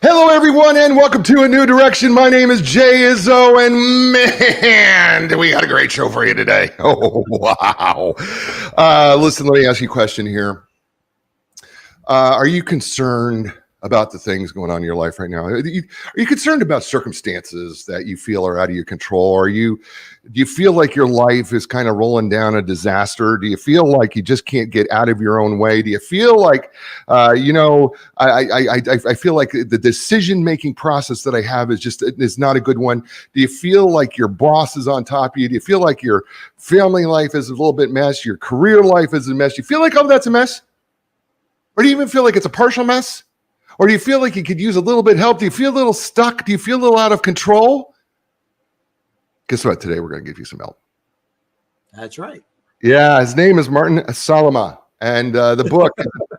Hello, everyone, and welcome to A New Direction. My name is Jay Izzo, and man, we got a great show for you today. Oh, wow. Listen, let me ask you a question here. Are you concerned about the things going on in your life right now? Are you concerned about circumstances that you feel are out of your control? Do you feel like your life is kind of rolling down a disaster? Do you feel like you just can't get out of your own way? Do you feel like, I feel like the decision-making process that I have is not a good one? Do you feel like your boss is on top of you? Do you feel like your family life is a little bit mess? Your career life is a mess? Do you feel like all that's a mess? Or do you even feel like it's a partial mess? Or do you feel like you could use a little bit of help? Do you feel a little stuck? Do you feel a little out of control? Guess what? Today we're going to give you some help. That's right. Yeah, his name is Martin Salama. And the book,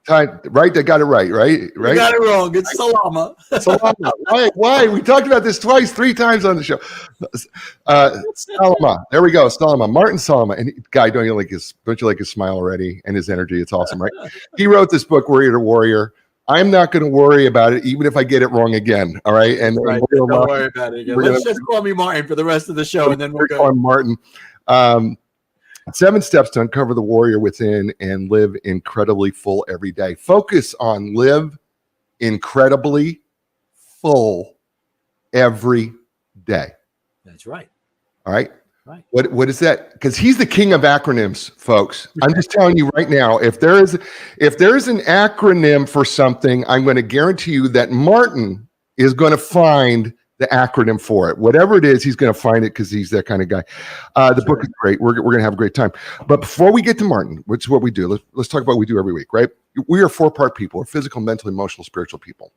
right? They got it right? You got it wrong. It's Salama. Salama. Why? We talked about this three times on the show. Salama. There we go. Salama. Martin Salama. And guy, don't you like his smile already and his energy? It's awesome, right? He wrote this book, Worrier to Warrior. I'm not going to worry about it, even if I get it wrong again. All right. And right. Don't worry about it again. Let's just call me Martin for the rest of the show, and then we'll go. Martin. 7 steps to uncover the warrior within and live incredibly full every day. Focus on live incredibly full every day. That's right. All right. Right. What is that? Because he's the king of acronyms, folks. I'm just telling you right now, if there is an acronym for something, I'm going to guarantee you that Martin is going to find the acronym for it. Whatever it is, he's going to find it because he's that kind of guy. The book is great. We're going to have a great time. But before we get to Martin, which is what we do, let's talk about what we do every week, right? We are 4-part people. We're physical, mental, emotional, spiritual people.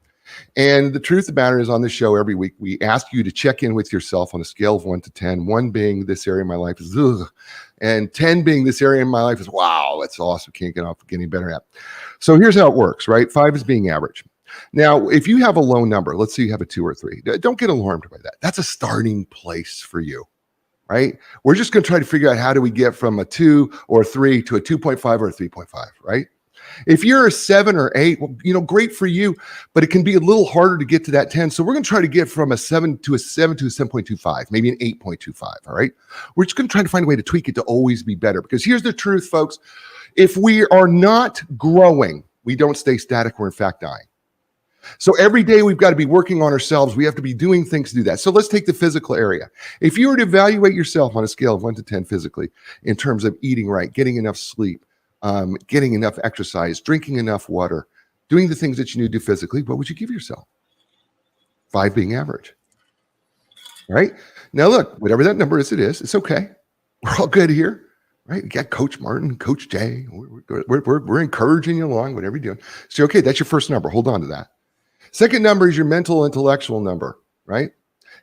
And the truth of the matter is, on this show every week, we ask you to check in with yourself on a scale of 1 to 10. 1 being this area of my life is ugh, and 10 being this area of my life is wow, that's awesome. Can't get off getting better at. So here's how it works, right? 5 is being average. Now, if you have a low number, let's say you have a 2 or 3, don't get alarmed by that. That's a starting place for you, right? We're just going to try to figure out how do we get from a 2 or 3 to a 2.5 or a 3.5, right? If you're a 7 or 8, well, great for you, but it can be a little harder to get to that 10. So we're going to try to get from a 7 to a 7.25, maybe an 8.25, all right? We're just going to try to find a way to tweak it to always be better, because here's the truth, folks. If we are not growing, we don't stay static. We're in fact dying. So every day we've got to be working on ourselves. We have to be doing things to do that. So let's take the physical area. If you were to evaluate yourself on a scale of 1 to 10 physically, in terms of eating right, getting enough sleep, getting enough exercise, drinking enough water, doing the things that you need to do physically, what would you give yourself? 5 being average. Right? Now look, whatever that number is, it's okay. We're all good here. Right? You got Coach Martin, Coach Jay. We're encouraging you along, whatever you're doing. So okay, that's your first number. Hold on to that. Second number is your mental intellectual number, right?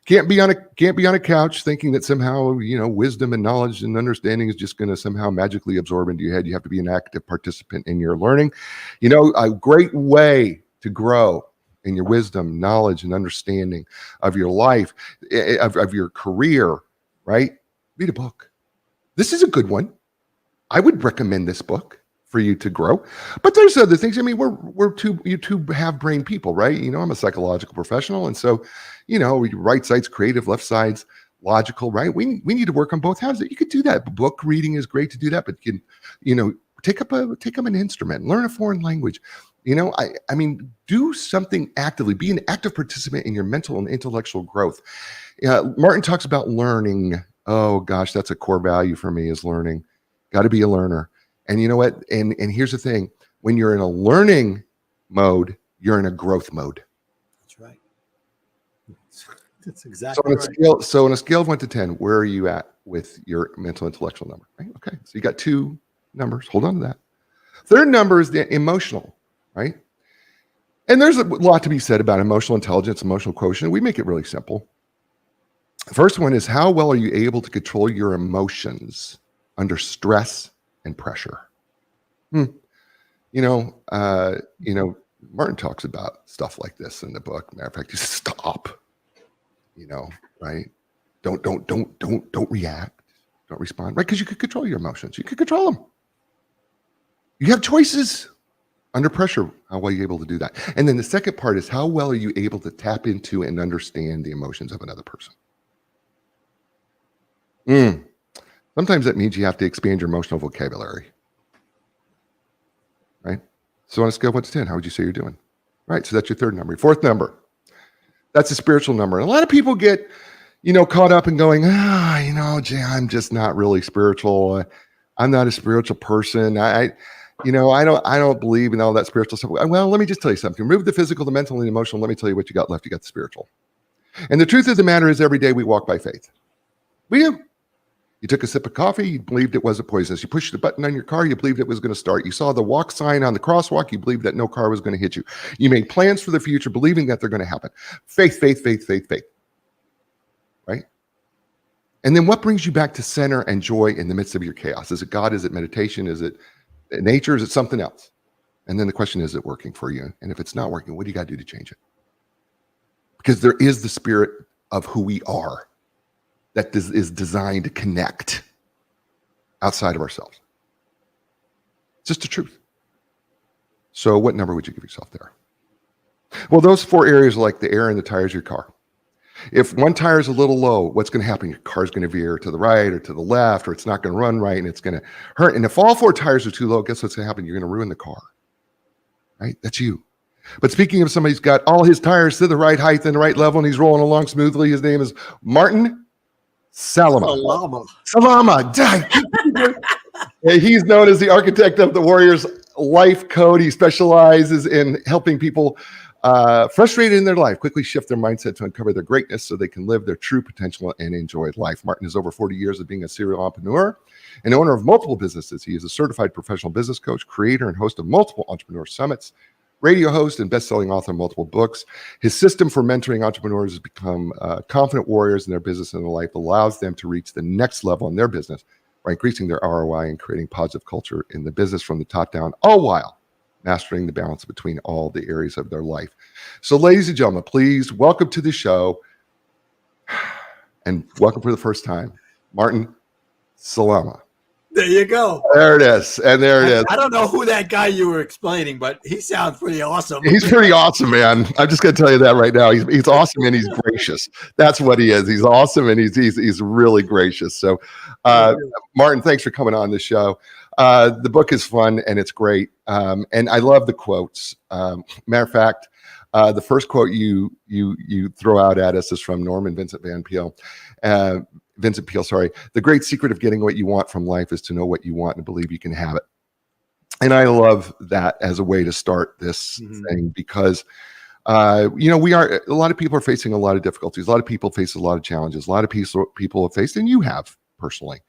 Can't be on a couch thinking that somehow, wisdom and knowledge and understanding is just going to somehow magically absorb into your head. You have to be an active participant in your learning. A great way to grow in your wisdom, knowledge, and understanding of your life, of your career, right? Read a book. This is a good one. I would recommend this book for you to grow. But there's other things. I mean, you two have brain people, right? I'm a psychological professional. And so, right side's creative, left side's logical, right? We need to work on both halves. You could do that. Book reading is great to do that, but you can, take up an instrument, learn a foreign language. I mean, do something actively, be an active participant in your mental and intellectual growth. Martin talks about learning. Oh gosh, that's a core value for me, is learning. Got to be a learner. And you know what? And here's the thing. When you're in a learning mode, you're in a growth mode. That's right. That's exactly right. So on a scale of 1 to 10, where are you at with your mental intellectual number? Right? Okay. So you got 2 numbers. Hold on to that. Third number is the emotional, right? And there's a lot to be said about emotional intelligence, emotional quotient. We make it really simple. The first one is, how well are you able to control your emotions under stress and pressure? Martin talks about stuff like this in the book. Matter of fact, just stop. Right? Don't react. Don't respond. Right? Because you could control your emotions. You could control them. You have choices. Under pressure, how well are you able to do that? And then the second part is how well are you able to tap into and understand the emotions of another person? Sometimes that means you have to expand your emotional vocabulary, right? So on a scale of 1 to 10, how would you say you're doing? Right, so that's your third number. Your fourth number, that's a spiritual number. And a lot of people get, caught up in going, Jay, I'm just not really spiritual. I'm not a spiritual person. I don't believe in all that spiritual stuff. Well, let me just tell you something. Remove the physical, the mental, and the emotional. Let me tell you what you got left. You got the spiritual. And the truth of the matter is every day we walk by faith. We do. You took a sip of coffee, you believed it wasn't poisonous. You pushed the button on your car, you believed it was going to start. You saw the walk sign on the crosswalk, you believed that no car was going to hit you. You made plans for the future, believing that they're going to happen. Faith, faith, faith, faith, faith. Right? And then what brings you back to center and joy in the midst of your chaos? Is it God? Is it meditation? Is it nature? Is it something else? And then the question is it working for you? And if it's not working, what do you got to do to change it? Because there is the spirit of who we are that is designed to connect outside of ourselves. It's just the truth. So what number would you give yourself there? Well, those 4 areas are like the air and the tires of your car. If one tire is a little low, what's going to happen? Your car's going to veer to the right or to the left, or it's not going to run right and it's going to hurt. And if all 4 tires are too low, guess what's going to happen? You're going to ruin the car. Right? That's you. But speaking of somebody who's got all his tires to the right height and the right level and he's rolling along smoothly, his name is Martin Salama. Salama. He's known as the architect of the Worrier's life code. He specializes in helping people frustrated in their life quickly shift their mindset to uncover their greatness so they can live their true potential and enjoy life. Martin has over 40 years of being a serial entrepreneur and owner of multiple businesses. He is a certified professional business coach, creator, and host of multiple entrepreneur summits, radio host, and best-selling author of multiple books. His system for mentoring entrepreneurs has become confident warriors in their business and their life, allows them to reach the next level in their business by increasing their ROI and creating positive culture in the business from the top down, all while mastering the balance between all the areas of their life. So, ladies and gentlemen, please welcome to the show, and welcome for the first time, Martin Salama. There you go. There it is. And there it is. I don't know who that guy you were explaining, but he sounds pretty awesome. He's pretty awesome, man. I'm just going to tell you that right now. He's awesome and he's gracious. That's what he is. He's awesome and he's really gracious. So, Martin, thanks for coming on the show. The book is fun and it's great. And I love the quotes. Matter of fact, the first quote you throw out at us is from Vincent Peale. The great secret of getting what you want from life is to know what you want and believe you can have it. And I love that as a way to start this thing because, a lot of people are facing a lot of difficulties. A lot of people face a lot of challenges. A lot of people have faced, and you have personally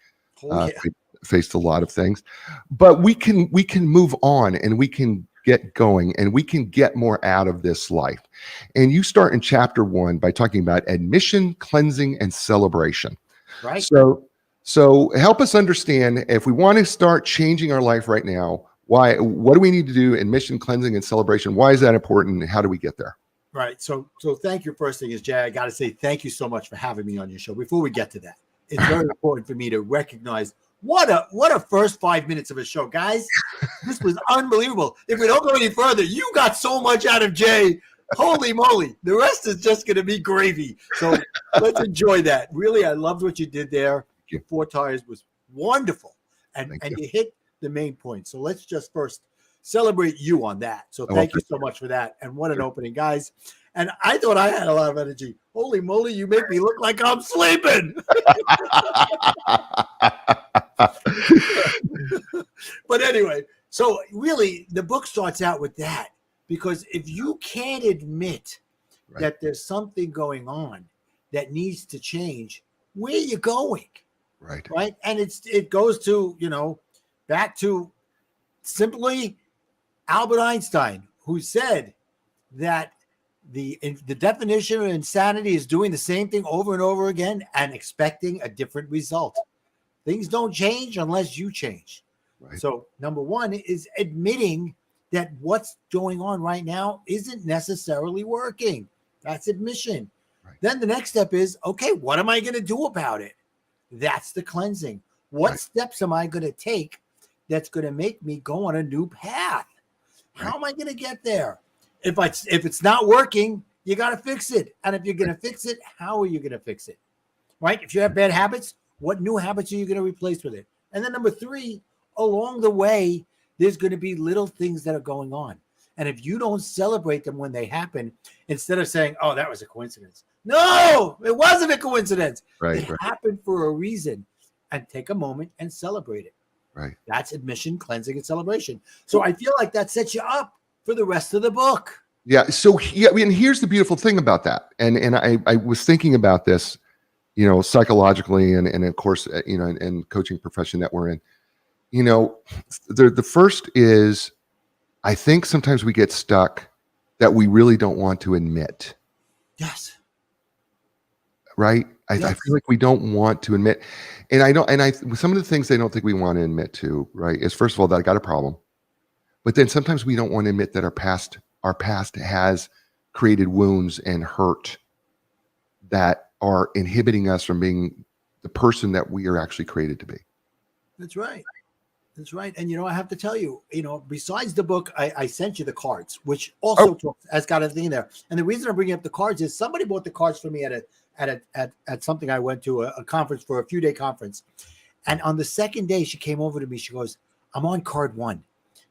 faced a lot of things, but we can move on and we can get going and we can get more out of this life. And you start in chapter 1 by talking about admission, cleansing, and celebration. Right. So help us understand if we want to start changing our life right now, what do we need to do in admission, cleansing, and celebration? Why is that important? And how do we get there? Right. So thank you. First thing is, Jay, I got to say thank you so much for having me on your show. Before we get to that, it's very important for me to recognize what a first 5 minutes of a show, guys. This was unbelievable. If we don't go any further, you got so much out of Jay. Holy moly. The rest is just going to be gravy. So let's enjoy that. Really, I loved what you did there. Your 4 tires was wonderful. And you hit the main point. So let's just first celebrate you on that. So thank you so much for that. And what an opening, guys. And I thought I had a lot of energy. Holy moly, you make me look like I'm sleeping. But anyway, so really the book starts out with that, because if you can't admit that there's something going on that needs to change, where are you going? Right. And it goes to, back to simply Albert Einstein, who said that the definition of insanity is doing the same thing over and over again and expecting a different result. Things don't change unless you change. Right. So number 1 is admitting that what's going on right now isn't necessarily working. That's admission. Right. Then the next step is, okay, what am I going to do about it? That's the cleansing. What steps am I going to take that's going to make me go on a new path? How am I going to get there? If it's not working, you got to fix it. And if you're going to fix it, how are you going to fix it? Right? If you have bad habits, what new habits are you going to replace with it? And then number 3, along the way, there's going to be little things that are going on. And if you don't celebrate them when they happen, instead of saying, oh, that was a coincidence. No, it wasn't a coincidence. Right. It happened for a reason. And take a moment and celebrate it. Right. That's admission, cleansing, and celebration. So I feel like that sets you up for the rest of the book. Yeah. So here's the beautiful thing about that. And I was thinking about this, psychologically and of course, in coaching profession that we're in, the first is, I think sometimes we get stuck that we really don't want to admit. Yes. Right. I feel like we don't want to admit, and some of the things they don't think we want to admit to, right, is first of all, that I got a problem. But then sometimes we don't want to admit that our past has created wounds and hurt that are inhibiting us from being the person that we are actually created to be. That's right. That's right. And, I have to tell you, besides the book, I sent you the cards, which also has got everything in there. And the reason I'm bringing up the cards is somebody bought the cards for me at something I went to, a conference, for a few-day conference. And on the second day, she came over to me. She goes, I'm on card 1.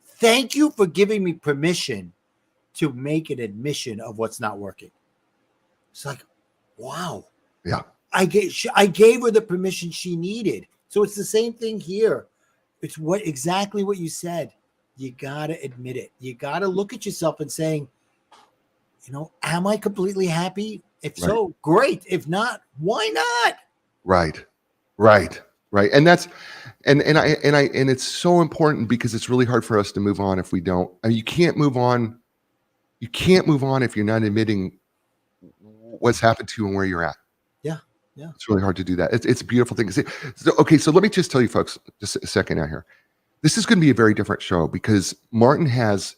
Thank you for giving me permission to make an admission of what's not working. It's like, wow. Yeah. I gave her the permission she needed. So it's the same thing here. It's exactly what you said. You got to admit it. You got to look at yourself and saying, am I completely happy? If so, great. If not, why not? Right. And that's, and it's so important because it's really hard for us to move on if we don't. I mean, you can't move on. You can't move on if you're not admitting what's happened to you and where you're at. Yeah. It's really hard to do that. It's a beautiful thing to say. So let me just tell you folks, just a second out here. This is going to be a very different show because Martin has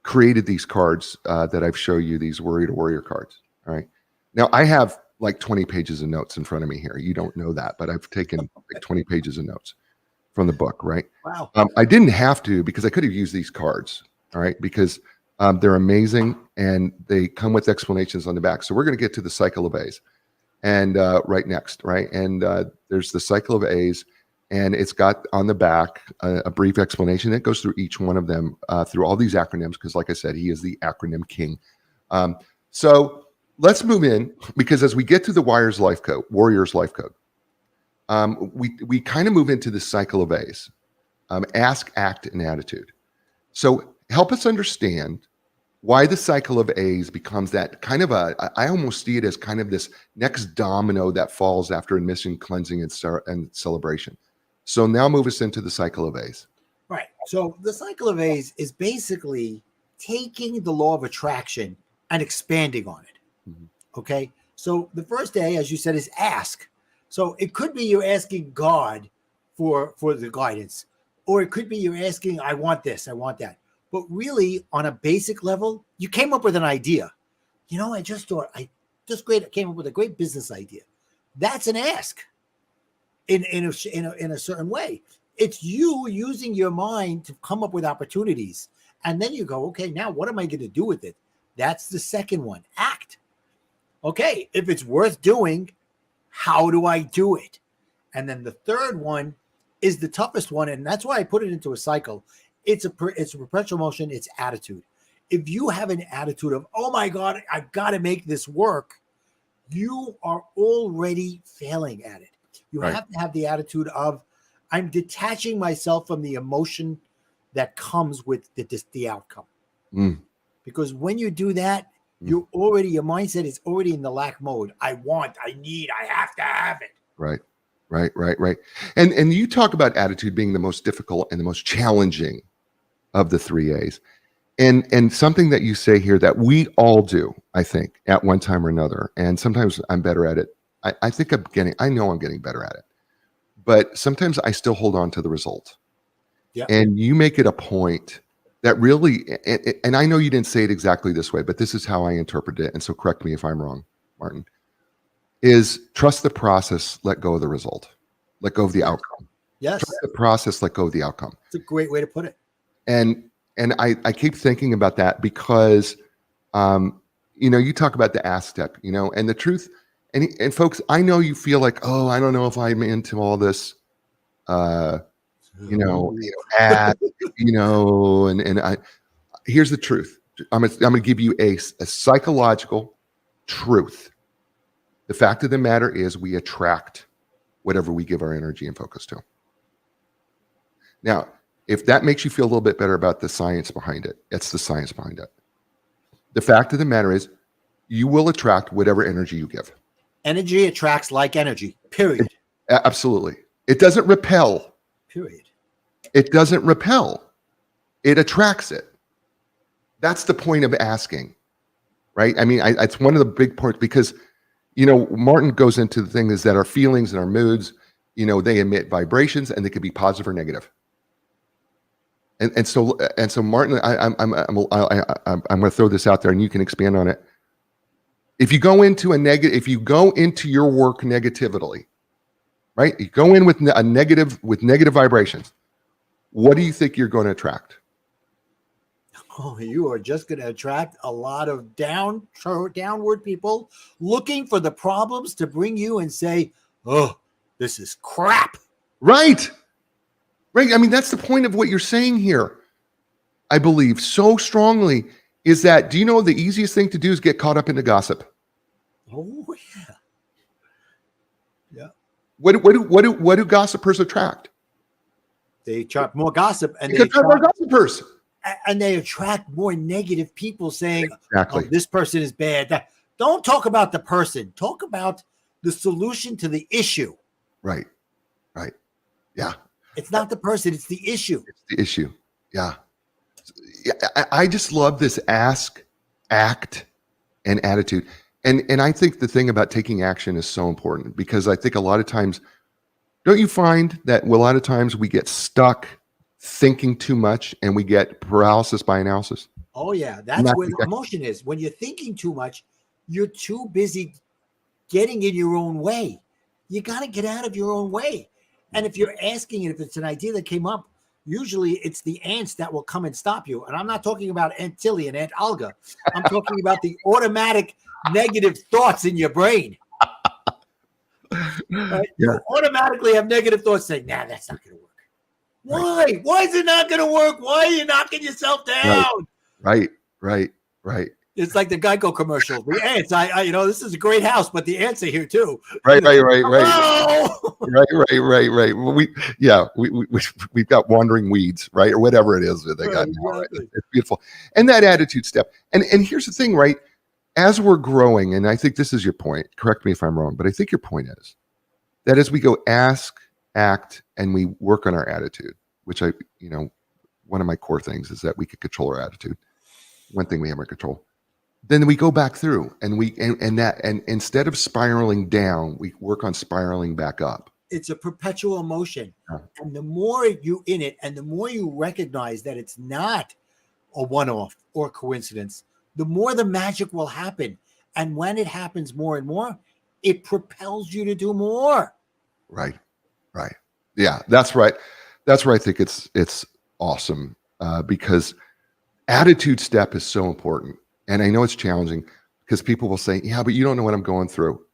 created these cards that I've shown you, these Worrier to Worrier cards. All right. Now I have like 20 pages of notes in front of me here. You don't know that, but I've taken like 20 pages of notes from the book, right? Wow. I didn't have to because I could have used these cards, all right, because they're amazing and they come with explanations on the back. So we're going to get to the cycle of A's and right next, right? And there's the cycle of A's and it's got on the back a brief explanation that goes through each one of them, through all these acronyms, because like I said, he is the acronym king. So let's move in because as we get to the Worrier's life code, we kind of move into the cycle of A's, ask, act, and attitude. So help us understand why the cycle of A's becomes that kind of I almost see it as kind of this next domino that falls after admission, cleansing, and celebration. So now move us into the cycle of A's. Right. So the cycle of A's is basically taking the law of attraction and expanding on it. Mm-hmm. Okay. So the first A, as you said, is ask. So it could be you're asking God for the guidance, or it could be you're asking, I want this, I want that. But really, on a basic level, you came up with an idea. I just thought I came up with a great business idea. That's an ask in a certain way. It's you using your mind to come up with opportunities. And then you go, okay, now what am I going to do with it? That's the second one, act. Okay, if it's worth doing, how do I do it? And then the third one is the toughest one. And that's why I put it into a cycle. It's a perpetual motion. It's attitude. If you have an attitude of, oh my God, I've got to make this work, you are already failing at it. You have to have the attitude of, I'm detaching myself from the emotion that comes with the outcome. Because when you do that, your mindset is already in the lack mode. I want, I need, I have to have it. Right. And you talk about attitude being the most difficult and the most challenging of the 3 A's. And something that you say here that we all do, I think, at one time or another. And sometimes I'm better at it. I know I'm getting better at it. But sometimes I still hold on to the result. Yeah. And you make it a point that really, and I know you didn't say it exactly this way, but this is how I interpret it. And so correct me if I'm wrong, Martin, is trust the process, let go of the result, let go of the outcome. Yes. Trust the process, let go of the outcome. It's a great way to put it. And and I keep thinking about that because, you talk about the ask step, and the truth, and folks, I know you feel like, oh, I don't know if I'm into all this, ad, and here's the truth. I'm going to give you a psychological truth. The fact of the matter is we attract whatever we give our energy and focus to. Now, if that makes you feel a little bit better about the science behind it, it's the science behind it. The fact of the matter is you will attract whatever energy you give. Energy attracts like energy, period. Absolutely. It doesn't repel. Period. It doesn't repel. It attracts it. That's the point of asking, right? I mean, it's one of the big points because, Martin goes into the thing is that our feelings and our moods, they emit vibrations and they could be positive or negative. And so Martin, I'm going to throw this out there and you can expand on it. If you go into your work negatively, right? You go in with negative vibrations. What do you think you're going to attract? Oh, you are just going to attract a lot of downward people looking for the problems to bring you and say, oh, this is crap. Right. I mean, that's the point of what you're saying here. I believe so strongly is that, do you know the easiest thing to do is get caught up in the gossip? Oh, yeah. Yeah. What do gossipers attract? They attract more gossip and they attract more gossipers. And they attract more negative people saying, exactly. Oh, this person is bad. Don't talk about the person. Talk about the solution to the issue. Right. Yeah. It's not the person. It's the issue. It's the issue. Yeah. I just love this ask, act, and attitude. And I think the thing about taking action is so important because I think a lot of times, don't you find that a lot of times we get stuck thinking too much and we get paralysis by analysis? Oh, yeah. That's where the emotion is. When you're thinking too much, you're too busy getting in your own way. You got to get out of your own way. And if you're asking, if it's an idea that came up, usually it's the ants that will come and stop you. And I'm not talking about Aunt Tilly and Aunt Olga. I'm talking about the automatic negative thoughts in your brain. Right? You automatically have negative thoughts saying, nah, that's not going to work. Why? Why is it not going to work? Why are you knocking yourself down? Right. It's like the Geico commercial. The ants, this is a great house, but the ants are here too. Right. Hello? Right. We've got wandering weeds, right, or whatever it is that they got now. Right? It's beautiful, and that attitude step. And here's the thing, right? As we're growing, and I think this is your point. Correct me if I'm wrong, but I think your point is that as we go ask, act, and we work on our attitude, which one of my core things is that we could control our attitude. One thing we have in control. Then we go back through and instead of spiraling down, we work on spiraling back up. It's a perpetual motion. And the more you in it and the more you recognize that it's not a one-off or coincidence, the more the magic will happen. And when it happens more and more, it propels you to do more. Right. Yeah, that's right. That's where I think it's awesome because attitude step is so important. And I know it's challenging because people will say, yeah, but you don't know what I'm going through.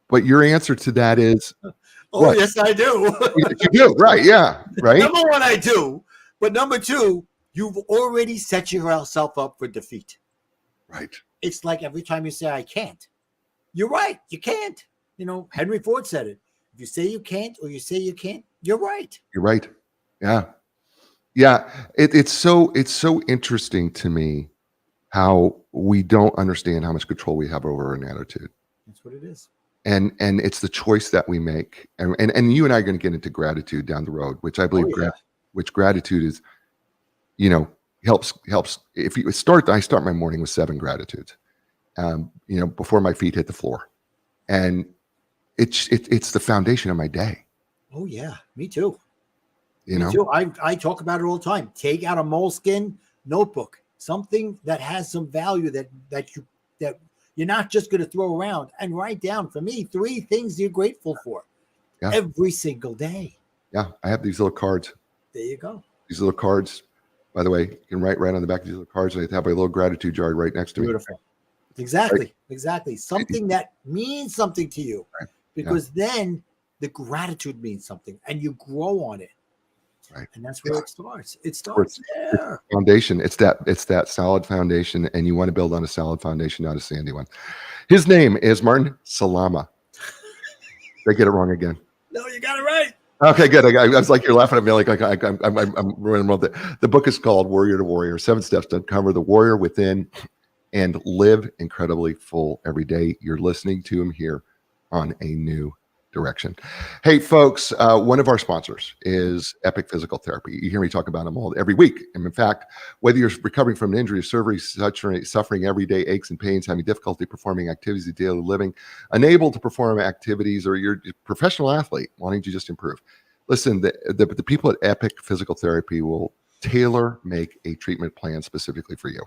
But your answer to that is, oh, what? Yes, I do. You do, right? Yeah, right. Number one, I do. But number two, you've already set yourself up for defeat. Right. It's like every time you say, I can't. You're right. You can't. Henry Ford said it. If you say you can't or you say you can't, you're right. You're right. Yeah. Yeah. It's so interesting to me how we don't understand how much control we have over an attitude. That's what it is. And it's the choice that we make. And you and I are going to get into gratitude down the road, which I believe which gratitude is, helps. If you I start my morning with 7 gratitudes, before my feet hit the floor. And it's the foundation of my day. Oh yeah. Me too. Me too. I talk about it all the time. Take out a moleskin notebook. Something that has some value that you're not just going to throw around, and write down, for me, 3 things you're grateful for every single day. Yeah, I have these little cards. There you go. These little cards, By the way, you can write right on the back of these little cards. I have a little gratitude jar right next to me. Beautiful. Exactly. Right. Exactly. Something that means something to you, Right. because then the gratitude means something and you grow on it. Right. And that's where it starts. It It's starts there. foundation. It's that solid foundation, and you want to build on a solid foundation, not a sandy one. His name is Martin Salama. Did I get it wrong again? No, you got it right. Okay, good. I was like, you're laughing at me like I'm ruining the book is called Worrier to Warrior: 7 Steps to Uncover the Warrior Within and Live Incredibly Full Every Day. You're listening to him here on A New Direction. Hey, folks, one of our sponsors is Epic Physical Therapy. You hear me talk about them all every week. And in fact, whether you're recovering from an injury, surgery, suffering everyday aches and pains, having difficulty performing activities of daily living, unable to perform activities, or you're a professional athlete wanting to just improve, listen, the people at Epic Physical Therapy will tailor make a treatment plan specifically for you.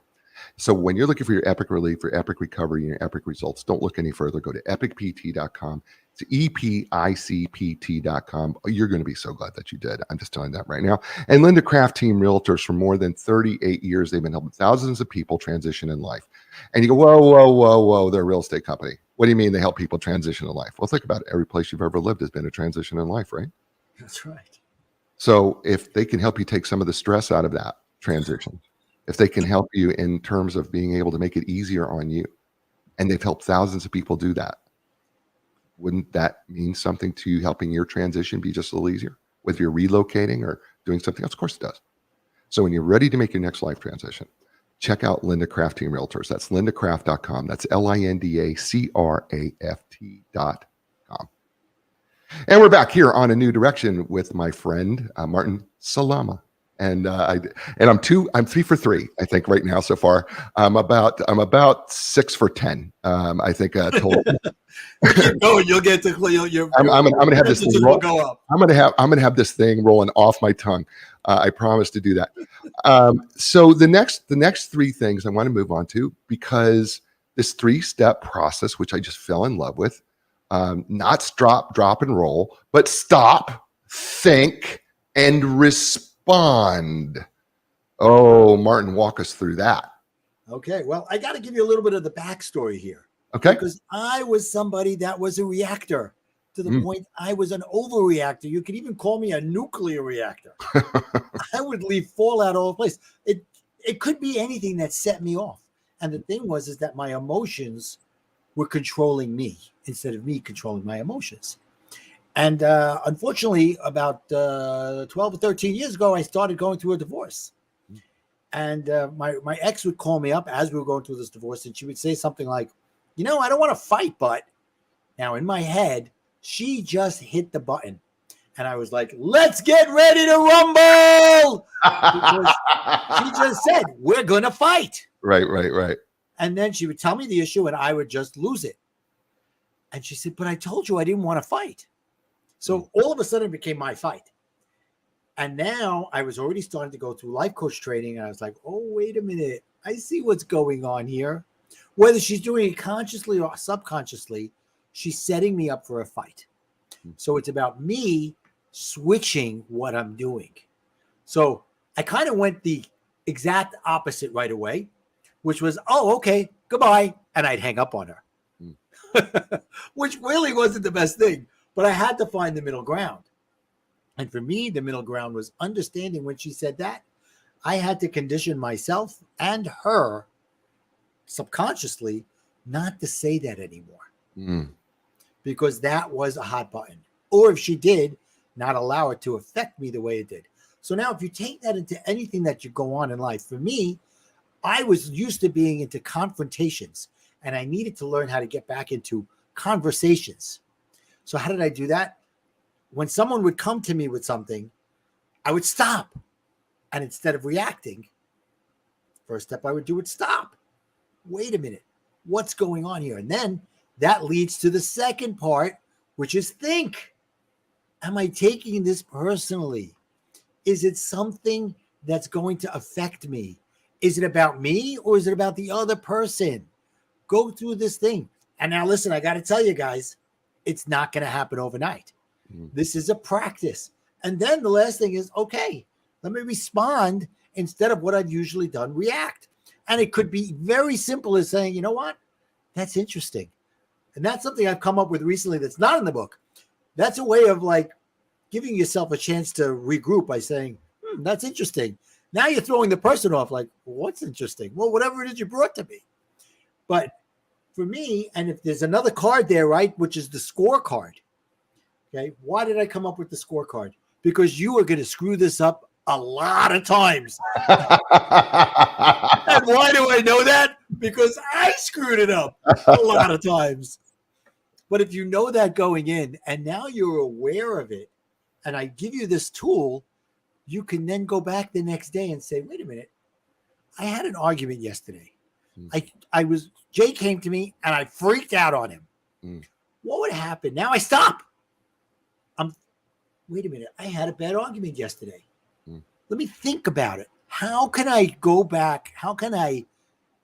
So when you're looking for your epic relief, your epic recovery, and your epic results, don't look any further. Go to epicpt.com. It's EPICPT.com. You're going to be so glad that you did. I'm just telling you that right now. And Linda Craft Team Realtors, for more than 38 years, they've been helping thousands of people transition in life. And you go, whoa, they're a real estate company. What do you mean they help people transition in life? Well, think about it. Every place you've ever lived has been a transition in life, right? That's right. So if they can help you take some of the stress out of that transition, if they can help you in terms of being able to make it easier on you, and they've helped thousands of people do that, wouldn't that mean something to you, helping your transition be just a little easier, whether you're relocating or doing something else? Of course it does. So when you're ready to make your next life transition, check out Linda Craft Team Realtors. That's lindacraft.com. That's LINDACRAFT.com. And we're back here on A New Direction with my friend Martin Salama. And I'm 3 for 3, I think, right now so far. I'm about 6 for 10. I think total. Keep going, you'll get to I'm gonna have this thing roll, go up. I'm gonna have this thing rolling off my tongue. I promise to do that. So the next 3 things I want to move on to, because this 3-step process, which I just fell in love with, not drop and roll, but stop, think, and respond. Oh, Martin, walk us through that. Okay, well, I got to give you a little bit of the backstory here. Okay. Because I was somebody that was a reactor to the point I was an overreactor. You could even call me a nuclear reactor. I would leave fallout all over the place. It could be anything that set me off. And the thing is that my emotions were controlling me instead of me controlling my emotions. And unfortunately, about 12 or 13 years ago, I started going through a divorce. And my ex would call me up as we were going through this divorce, and she would say something like, I don't want to fight, but now in my head, she just hit the button. And I was like, let's get ready to rumble. Because she just said, we're going to fight. Right. And then she would tell me the issue and I would just lose it. And she said, but I told you I didn't want to fight. So all of a sudden it became my fight. And now I was already starting to go through life coach training. And I was like, oh, wait a minute. I see what's going on here. Whether she's doing it consciously or subconsciously, she's setting me up for a fight. So it's about me switching what I'm doing. So I kind of went the exact opposite right away, which was, oh, okay, goodbye. And I'd hang up on her, which really wasn't the best thing. But I had to find the middle ground. And for me, the middle ground was understanding when she said that, I had to condition myself and her subconsciously not to say that anymore. Because that was a hot button. Or if she did, not allow it to affect me the way it did. So now if you take that into anything that you go on in life, for me, I was used to being into confrontations, and I needed to learn how to get back into conversations. So how did I do that? When someone would come to me with something, I would stop. And instead of reacting, first step I would do would stop. Wait a minute. What's going on here? And then that leads to the second part, which is think. Am I taking this personally? Is it something that's going to affect me? Is it about me or is it about the other person? Go through this thing. And now listen, I got to tell you guys, it's not going to happen overnight. This is a practice. And then the last thing is, okay, let me respond instead of what I've usually done, react. And it could be very simple as saying, you know what? That's interesting. And that's something I've come up with recently that's not in the book. That's a way of like giving yourself a chance to regroup by saying, that's interesting. Now you're throwing the person off like, what's interesting? Well, whatever it is you brought to me. But for me, and if there's another card there, right, which is the scorecard. Okay. Why did I come up with the scorecard? Because you are going to screw this up a lot of times. And why do I know that? Because I screwed it up a lot of times. But if you know that going in and now you're aware of it, and I give you this tool, you can then go back the next day and say, wait a minute, I had an argument yesterday. Jay came to me and I freaked out on him. What would happen? Now I stop. Wait a minute, I had a bad argument yesterday. Let me think about it. How can I go back? How can I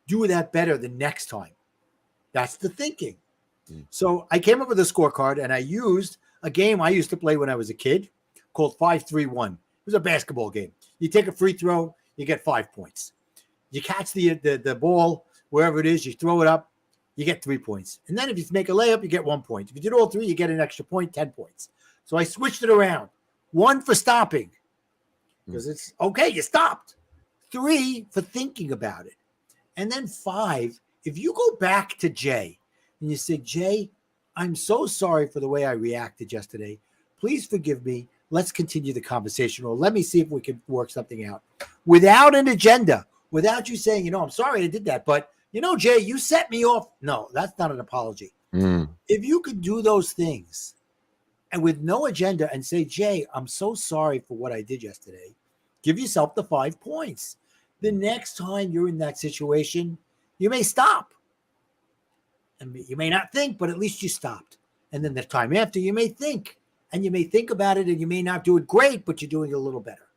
do that better the next time? That's the thinking. So I came up with a scorecard and I used a game I used to play when I was a kid called 5-3-1. It was a basketball game. You take a free throw, you get 5 points. You catch the ball wherever it is, you throw it up, you get 3 points. And then if you make a layup, you get 1 point. If you did all three, you get an extra point, 10 points. So I switched it around. 1 for stopping, because it's okay, you stopped. 3 for thinking about it. And then 5, if you go back to Jay and you say, Jay, I'm so sorry for the way I reacted yesterday. Please forgive me. Let's continue the conversation, or let me see if we can work something out without an agenda, without you saying, I'm sorry I did that, but Jay, you set me off. No, that's not an apology. If you could do those things and with no agenda and say, Jay, I'm so sorry for what I did yesterday, give yourself the 5 points. The next time you're in that situation, you may stop. And you may not think, but at least you stopped. And then the time after, you may think. And you may think about it, and you may not do it great, but you're doing it a little better.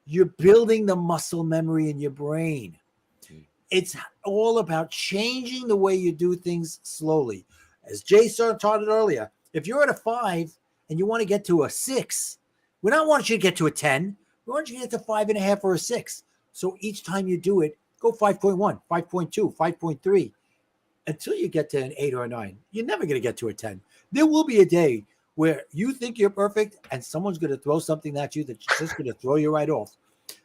You're building the muscle memory in your brain. It's all about changing the way you do things slowly. As Jay started earlier, if you're at a 5 and you want to get to a 6, we don't want you to get to a 10. We want you to get to 5.5 or a 6. So each time you do it, go 5.1, 5.2, 5.3, until you get to an 8 or a 9. You're never going to get to a 10. There will be a day where you think you're perfect and someone's going to throw something at you that's just going to throw you right off.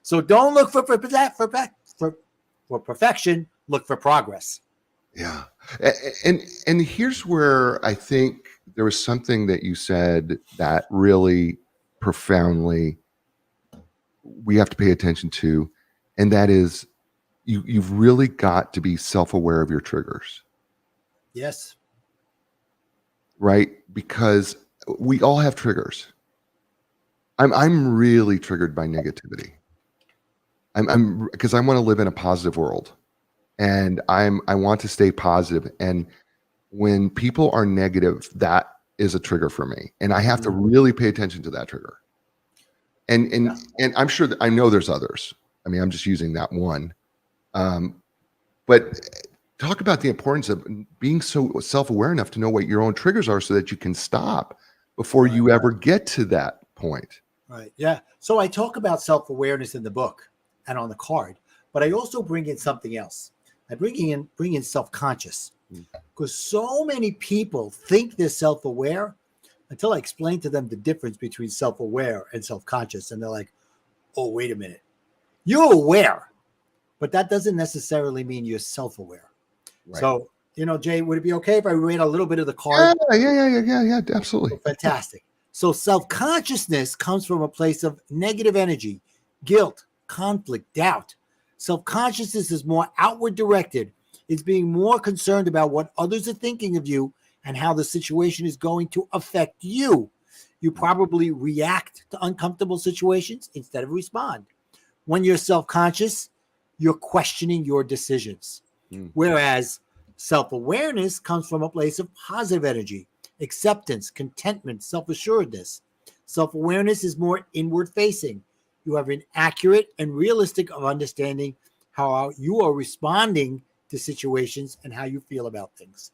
So don't look for perfection, look for progress. Yeah. And here's where I think there was something that you said that really profoundly we have to pay attention to, and that is you've really got to be self-aware of your triggers. Yes. Right? Because we all have triggers. I'm really triggered by negativity. I'm because I want to live in a positive world, and I want to stay positive. And when people are negative, that is a trigger for me, and I have to really pay attention to that trigger. And I'm sure that I know there's others. I mean, I'm just using that one. But talk about the importance of being so self-aware enough to know what your own triggers are, so that you can stop before you ever get to that point. Right. Yeah. So I talk about self-awareness in the book and on the card, but I also bring in something else. I bring in self-conscious, because so many people think they're self-aware until I explain to them the difference between self-aware and self-conscious. And they're like, oh, wait a minute. You're aware, but that doesn't necessarily mean you're self-aware. Right. So, Jay, would it be okay if I read a little bit of the card? Yeah, absolutely. Fantastic. So self-consciousness comes from a place of negative energy, guilt, conflict, doubt. Self-consciousness is more outward directed. It's being more concerned about what others are thinking of you and how the situation is going to affect you. You probably react to uncomfortable situations instead of respond. When you're self-conscious, you're questioning your decisions. Whereas self-awareness comes from a place of positive energy, acceptance, contentment, self-assuredness. Self-awareness is more inward-facing. You have an accurate and realistic of understanding how you are responding to situations and how you feel about things.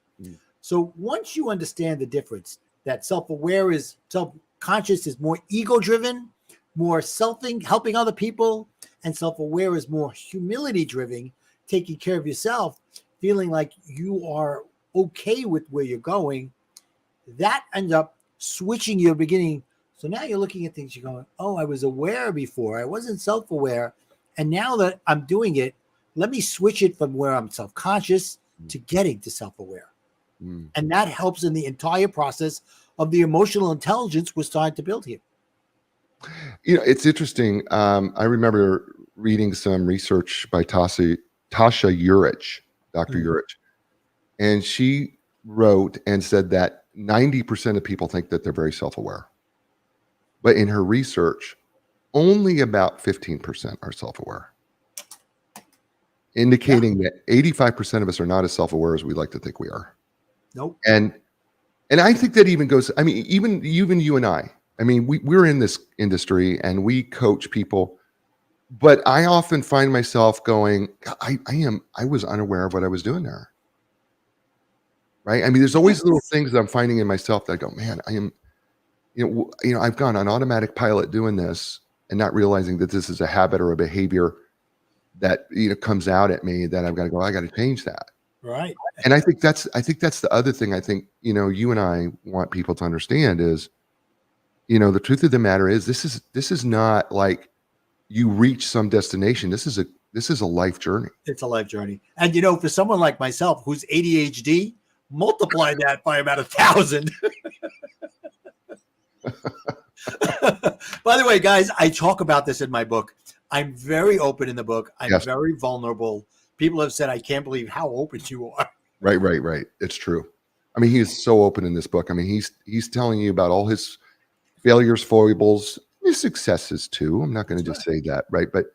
So once you understand the difference, that self-conscious is more ego-driven, more helping other people, and self-aware is more humility driven, taking care of yourself, feeling like you are okay with where you're going, that ends up switching your beginning. So now you're looking at things, you're going, oh, I was aware before, I wasn't self-aware. And now that I'm doing it, let me switch it from where I'm self-conscious to getting to self-aware. And that helps in the entire process of the emotional intelligence we're starting to build here. You know, it's interesting. I remember reading some research by Tasha Urich, Dr. Urich, and she wrote and said that 90% of people think that they're very self-aware. But in her research, only about 15% are self-aware, indicating that 85% of us are not as self-aware as we like to think we are. Nope. And I think that even goes, I mean, even you and I mean, we're in this industry and we coach people, but I often find myself going, I was unaware of what I was doing there. Right. I mean, there's always little things that I'm finding in myself that I go, man, I am, you know, I've gone on automatic pilot doing this and not realizing that this is a habit or a behavior that, you know, comes out at me that I've got to go, I got to change that. Right. And I think that's the other thing I think, you know, you and I want people to understand is, you know, the truth of the matter is this is not like you reach some destination. This is a life journey. It's a life journey. And, you know, for someone like myself who's ADHD, multiply that by about 1,000. By the way, guys, I talk about this in my book. I'm very open in the book. I'm very vulnerable. People have said, I can't believe how open you are. Right. It's true. I mean, he is so open in this book. I mean, he's telling you about all his failures, foibles, his successes too. I'm not going to just say that, right? But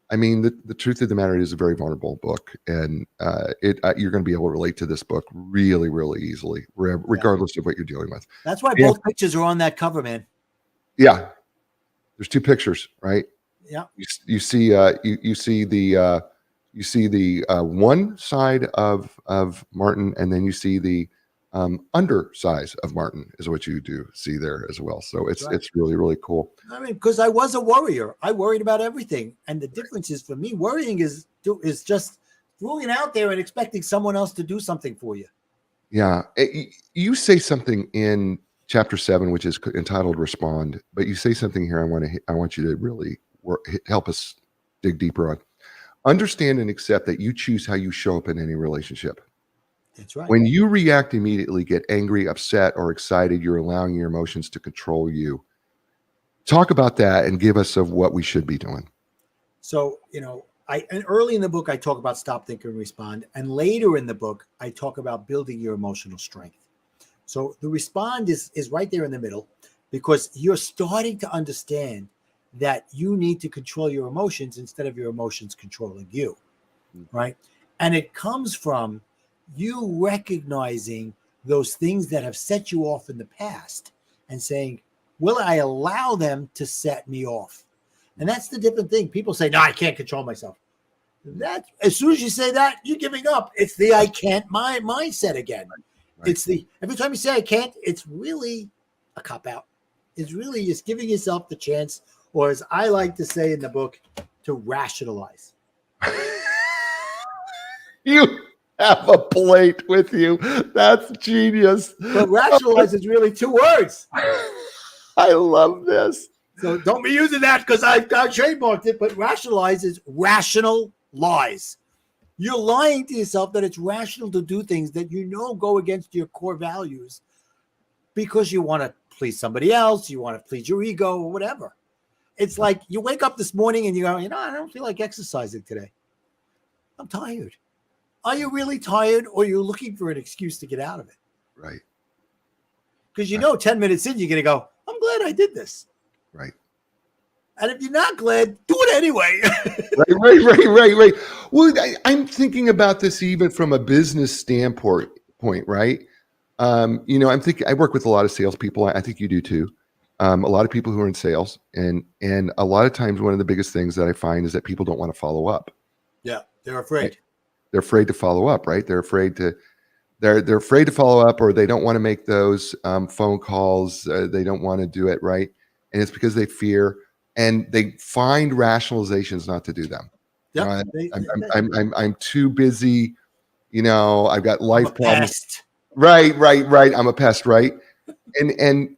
I mean, the truth of the matter is a very vulnerable book, and you're going to be able to relate to this book really, really easily, regardless of what you're dealing with. That's why both pictures are on that cover, man. Yeah, there's two pictures, right? Yeah. You see the one side of Martin, and then you see the undersize of Martin is what you do see there as well. So it's really, really cool. I mean, because I was a worrier. I worried about everything. And the difference is for me, worrying is just throwing it out there and expecting someone else to do something for you. Yeah. You say something in chapter 7, which is entitled Respond, but you say something here I want you to really help us dig deeper on. Understand and accept that you choose how you show up in any relationship. That's right. When you react immediately, get angry, upset, or excited, you're allowing your emotions to control you. Talk about that and give us of what we should be doing. So, you know, and early in the book, I talk about stop, think, and respond. And later in the book, I talk about building your emotional strength. So the respond is right there in the middle, because you're starting to understand that you need to control your emotions instead of your emotions controlling you, right? And it comes from you recognizing those things that have set you off in the past and saying, will I allow them to set me off? And that's the different thing. People say, no, I can't control myself. That as soon as you say that, you're giving up. It's the I can't mindset again. Right. It's the every time you say I can't, it's really a cop out. It's really just giving yourself the chance, or as I like to say in the book, to rationalize. You have a plate with you. That's genius. But rationalize is really 2 words. I love this. So don't be using that because I've trademarked it, but rationalize is rational lies. You're lying to yourself that it's rational to do things that you know go against your core values because you want to please somebody else, you want to please your ego or whatever. It's like you wake up this morning and you go, you know, I don't feel like exercising today. I'm tired. Are you really tired, or you're looking for an excuse to get out of it? Right. Because you know 10 minutes in, you're going to go, I'm glad I did this. Right. And if you're not glad, do it anyway. Right. Well, I'm thinking about this even from a business standpoint, right? You know, I work with a lot of salespeople. I think you do too. A lot of people who are in sales, and a lot of times one of the biggest things that I find is that people don't want to follow up. Yeah, they're afraid. Right? They're afraid to follow up, right? They're afraid to follow up, or they don't want to make those phone calls. They don't want to do it, right? And it's because they fear. and they find rationalizations not to do them. Yep. I'm too busy. I've got life problems. Pest. Right. I'm a pest, right? And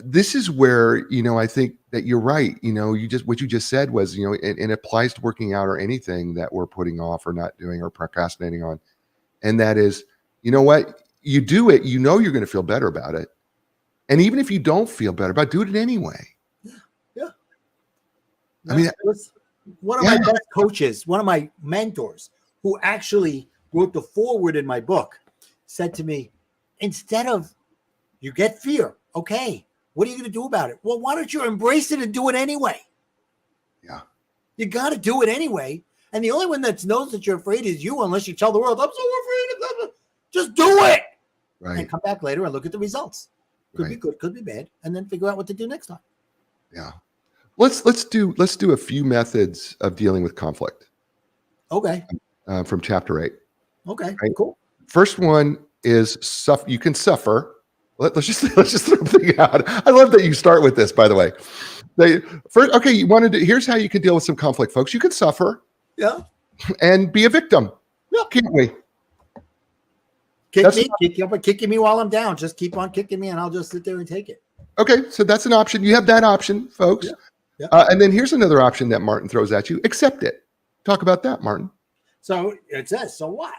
this is where, I think that you're right. What you just said was, and it applies to working out or anything that we're putting off or not doing or procrastinating on. And that is, you know what? You do it, you're going to feel better about it. And even if you don't feel better about it, do it anyway. Yeah. I mean, one of my best coaches, one of my mentors who actually wrote the foreword in my book said to me, instead of you get fear, okay, what are you going to do about it? Well, why don't you embrace it and do it anyway? Yeah. You got to do it anyway. And the only one that knows that you're afraid is you, unless you tell the world, I'm so afraid of that. Just do it. Right. And come back later and look at the results. Could be good, could be bad, and then figure out what to do next time. Yeah. Let's do a few methods of dealing with conflict. Okay. From chapter 8. Okay. Right? Cool. First one is suffer. You can suffer. Let's just throw a thing out. I love that you start with this, by the way. Here's how you can deal with some conflict, folks. You can suffer. Yeah. And be a victim. Yeah. Can't we? Kicking me while I'm down. Just keep on kicking me, and I'll just sit there and take it. Okay, so that's an option. You have that option, folks. Yeah. And then here's another option that Martin throws at you. Accept it. Talk about that, Martin. So it says, so what?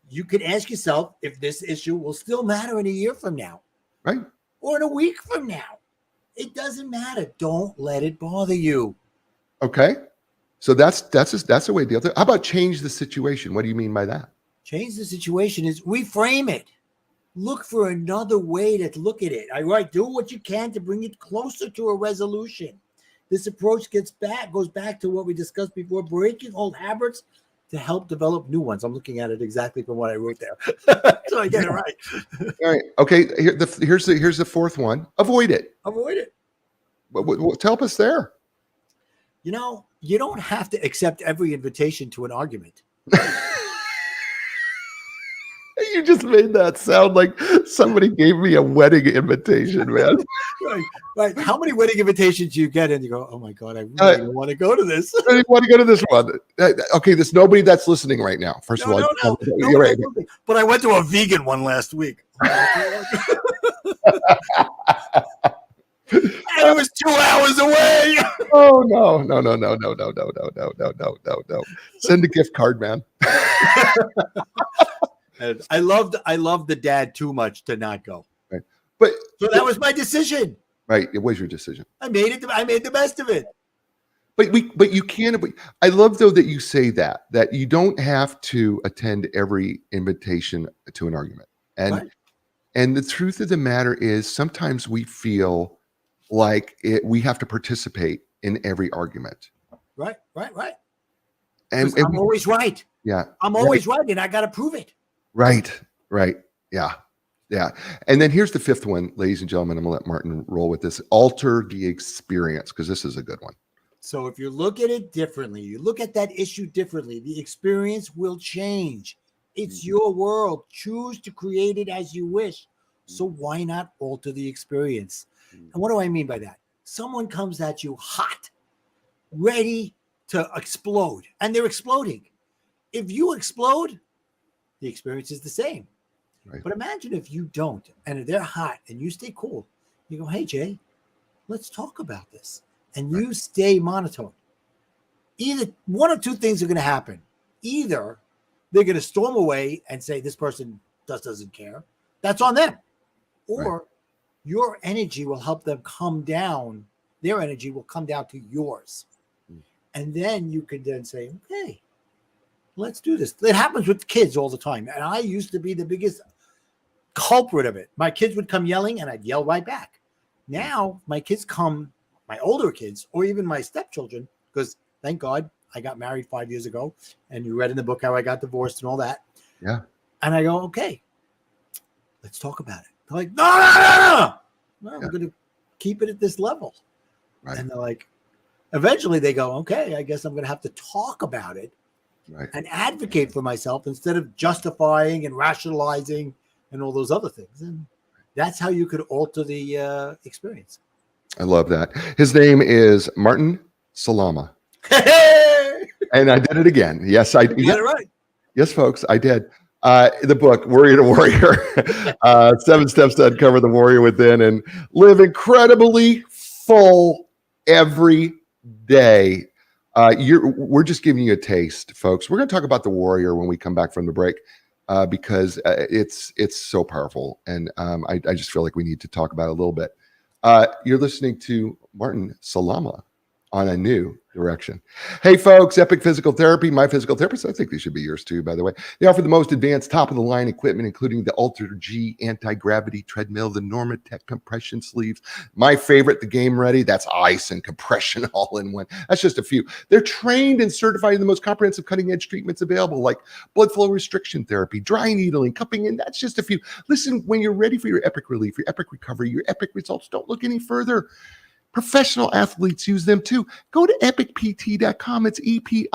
You can ask yourself if this issue will still matter in a year from now. Right. Or in a week from now. It doesn't matter. Don't let it bother you. Okay. So that's a way to deal with it. How about change the situation? What do you mean by that? Change the situation is reframe it. Look for another way to look at it. Do what you can to bring it closer to a resolution. This approach goes back to what we discussed before, breaking old habits to help develop new ones. I'm looking at it exactly from what I wrote there. So I get it right. All right. Okay. Here's the fourth one. Avoid it. Avoid it. Help us there. You don't have to accept every invitation to an argument. You just made that sound like somebody gave me a wedding invitation, man. Right. How many wedding invitations do you get and you go, oh my God, I really don't want to go to this. I want to go to this one. Okay, there's nobody that's listening right now. First of all, no, you're right. But I went to a vegan one last week. And it was 2 hours away. Oh no. Send a gift card, man. And I loved the dad too much to not go. Right. So that was my decision. Right. It was your decision. I made the best of it. But you can't. I love though that you say that you don't have to attend every invitation to an argument. And the truth of the matter is sometimes we feel like we have to participate in every argument. Right. And I'm always right. Yeah. I'm always right, and I got to prove it. Right. Yeah. And then here's the fifth one, ladies and gentlemen. I'm gonna let Martin roll with this. Alter the experience, because this is a good one. So if you look at it differently, you look at that issue differently, the experience will change. It's your world. Choose to create it as you wish. So why not alter the experience? And what do I mean by that? Someone comes at you hot, ready to explode, and they're exploding. If you explode, the experience is the same. Right. But imagine if you don't, and they're hot, and you stay cool. You go, hey, Jay, let's talk about this. And you stay monotone. Either one or two things are going to happen. Either they're going to storm away and say, this person doesn't care. That's on them. Or your energy will help them come down. Their energy will come down to yours. And then you can then say, okay, let's do this. It happens with kids all the time. And I used to be the biggest culprit of it. My kids would come yelling and I'd yell right back. Now my kids come, my older kids, or even my stepchildren, because thank God I got married 5 years ago. And you read in the book how I got divorced and all that. Yeah. And I go, okay, let's talk about it. They're like, no, we're going to keep it at this level. Right. And they're like, eventually they go, okay, I guess I'm going to have to talk about it and advocate for myself instead of justifying and rationalizing and all those other things. And that's how you could alter the experience. I love that. His name is Martin Salama. And I did it again. Yes, I got it right. Yes, folks, I did. The book, Worrier to Warrior, 7 Steps to Uncover the Warrior Within and Live Incredibly Full Every Day. We're just giving you a taste, folks. We're going to talk about the Warrior when we come back from the break because it's so powerful. And I just feel like we need to talk about it a little bit. You're listening to Martin Salama on A New Direction. Hey, folks, Epic Physical Therapy, my physical therapist. I think these should be yours too, by the way. They offer the most advanced top-of-the-line equipment, including the Ultra G anti-gravity treadmill, the Normatec compression sleeves. My favorite, the Game Ready. That's ice and compression all in one. That's just a few. They're trained and certified in the most comprehensive cutting-edge treatments available, like blood flow restriction therapy, dry needling, cupping in. That's just a few. Listen, when you're ready for your epic relief, your epic recovery, your epic results, don't look any further. Professional athletes use them too. Go to epicpt.com. It's EPICPT.com.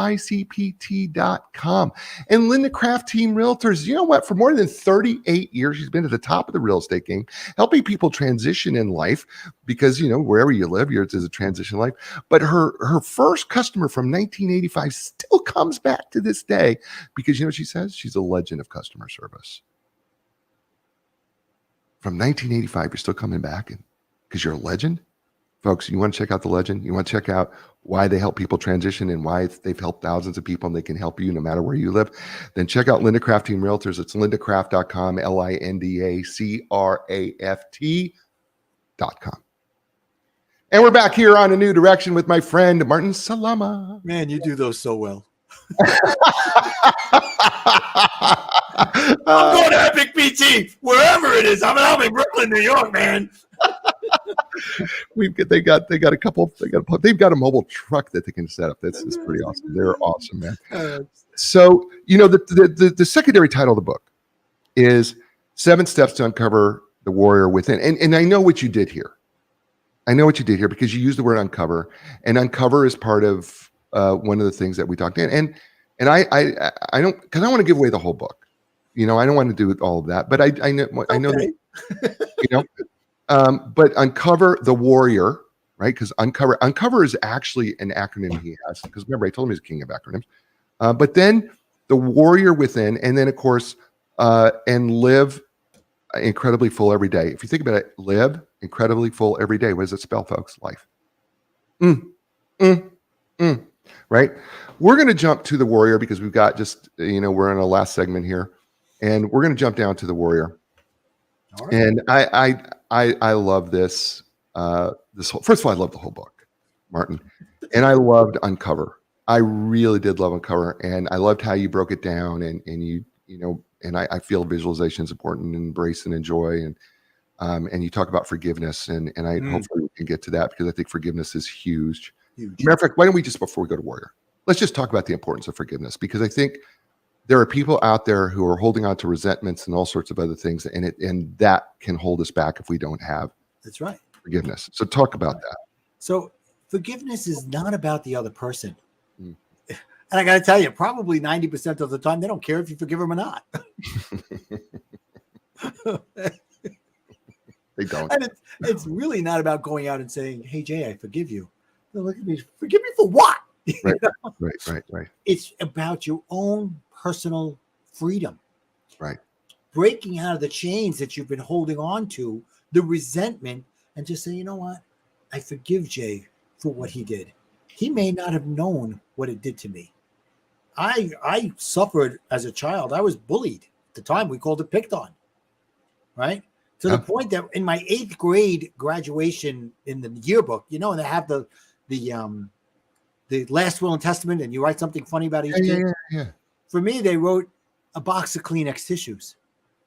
And Linda Craft Team Realtors, you know what? For more than 38 years, she's been at the top of the real estate game, helping people transition in life because, you know, wherever you live, yours is a transition life. But her first customer from 1985 still comes back to this day because, you know what she says? She's a legend of customer service. From 1985, you're still coming back because you're a legend? Folks, you want to check out the legend? You want to check out why they help people transition and why they've helped thousands of people and they can help you no matter where you live? Then check out Linda Craft Team Realtors. It's lindacraft.com, LINDACRAFT.com. And we're back here on A New Direction with my friend, Martin Salama. Man, you do those so well. I'm going to Epic PT, wherever it is. I'm in Brooklyn, New York, man. They've got a mobile truck that they can set up. That's pretty awesome. They're awesome, man. So, you know, the secondary title of the book is 7 Steps to Uncover the Warrior Within. And I know what you did here. Because you used the word uncover, and uncover is part of one of the things that we talked in. And I don't, because I want to give away the whole book. You know, I don't want to do all of that, but I know that, you know. But uncover the warrior, right? Because uncover is actually an acronym he has. Because remember, I told him he's a king of acronyms. But then the warrior within, and then of course, and live incredibly full every day. If you think about it, live incredibly full every day. What does it spell, folks? Life. Right? We're going to jump to the warrior because we've got just, you know, we're in a last segment here, and we're going to jump down to the warrior. All right. And I love this. First of all, I love the whole book, Martin, and I loved Uncover. I really did love Uncover, and I loved how you broke it down, and you know, and I feel visualization is important, and embrace and enjoy, and you talk about forgiveness, and hopefully we can get to that because I think forgiveness is huge. Matter of fact, why don't we just, before we go to warrior, let's just talk about the importance of forgiveness, because I think there are people out there who are holding on to resentments and all sorts of other things, and that can hold us back if we don't have forgiveness. So talk about that. So forgiveness is not about the other person. And I got to tell you, probably 90% of the time, they don't care if you forgive them or not. They don't. And it's really not about going out and saying, hey, Jay, I forgive you. They'll look at me, forgive me for what? Right. It's about your own personal freedom. Right. Breaking out of the chains that you've been holding on to, the resentment, and just say, you know what? I forgive Jay for what he did. He may not have known what it did to me. I suffered as a child. I was bullied. At the time, we called it picked on. Right? To the point that in my 8th grade graduation in the yearbook, you know, and they have the last will and testament, and you write something funny about each kid. Yeah. For me, they wrote a box of Kleenex tissues